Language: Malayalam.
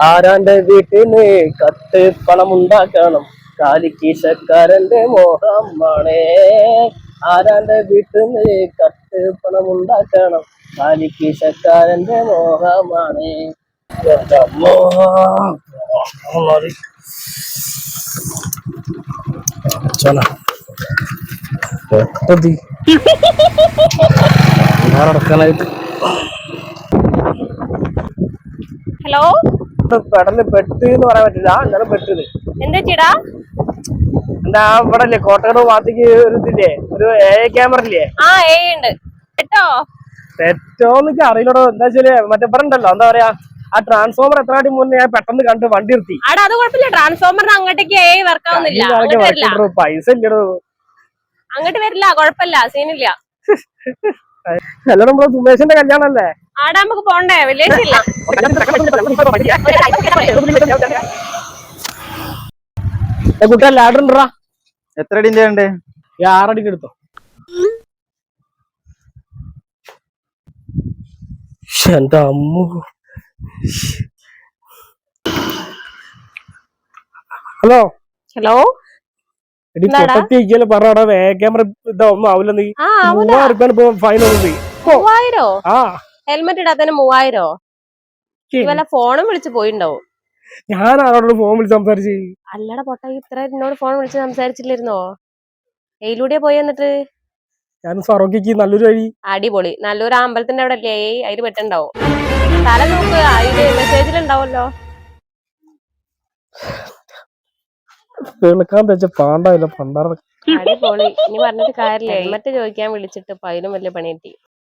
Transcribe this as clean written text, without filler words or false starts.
ആരാന്റെ വീട്ടിന് കത്ത് പണമുണ്ടാക്കണം, കാലിക്കീശക്കാരന്റെ മോഹമാണേ. ആരാന്റെ വീട്ടിന് കത്ത് പണമുണ്ടാക്കണം, കാലിക്കീശക്കാരന്റെ മോഹമാണേ. എന്റെ അമ്മോ. നടക്കാനായിട്ട് ഹലോ, പെടല് പെട്ട് എന്ന് പറയാൻ പറ്റില്ല. എന്നാലും പെട്ടത് എന്താ ചേടാ? എന്താ ഇവിടെ അല്ലേ കോട്ടക്കട് ഭാഗത്തേക്ക് ഒരു ഇതില്ലേ, ഒരു ക്യാമറ ഇല്ലേ? ഉണ്ട് കേട്ടോ. തെറ്റോന്നൊക്കെ അറിയില്ലടോ. എന്താ വെച്ചാല് മറ്റേ ഇവിടെ ഉണ്ടല്ലോ, എന്താ പറയാ, ആ ട്രാൻസ്ഫോമർ എത്ര അടി മുന്നേ ഞാൻ പെട്ടെന്ന് കണ്ട് വണ്ടി നിർത്തി. അത് കുഴപ്പമില്ല, ട്രാൻസ്ഫോമറിന് അങ്ങോട്ടേക്ക് വർക്ക് ആവുന്നില്ല. പൈസ ഇല്ലടോ. അങ്ങോട്ട് വരില്ല, കുഴപ്പമില്ല, സീനില്ല. അല്ല, നമ്മള് സുമേഷിന്റെ കല്യാണല്ലേ? ആടാ നമുക്ക് പോണ്ടേ? വില്ലേജില്ല. കുട്ടാ ലാഡർ ഉണ്ടോ? എത്ര അടിന്റെ ഉണ്ട്? 6 അടിക്ക് എടുത്തോ. എന്റെ അമ്മു. ഹലോ ഹലോ, എടി പൊട്ടത്തിക്കല് പറഞ്ഞ ക്യാമറ ഇതൊന്നും ആവില്ല. നീ 3000 രൂപ ഫൈൻ വന്നത്. 3000? ഹെൽമെറ്റ് ഇടാത്തന്നെ 3000? വല്ല ഫോണും വിളിച്ച് പോയിണ്ടാവും. ഞാൻ ആരോട് ഫോൺ വിളിച്ച് സംസാരിച്ച്? അല്ലടാ പൊട്ട, ഇത്ര എന്നോട് ഫോൺ വിളിച്ച് സംസാരിച്ചില്ലായിരുന്നോ? എയിലൂടെ പോയി എന്നിട്ട്? ഞാൻ ഫറോക്കിക്ക് നല്ലൊരു വഴി. അടിപൊളി. നല്ലൊരു അമ്പലത്തിന്റെ അവിടെ അല്ലേ? അതിൽ പെട്ടുണ്ടാവും. തല നോക്ക്, അതില് മെസ്സേജിലുണ്ടാവല്ലോ. കേൾക്കാൻ വെച്ച പാണ്ടാവില്ല പണ്ടാറ. അടിപൊളി. ഇനി പറഞ്ഞിട്ട് കാര്യമില്ല. ഹെൽമെറ്റ് ചോദിക്കാൻ വിളിച്ചിട്ട് അതിലും വലിയ പണി കിട്ടി.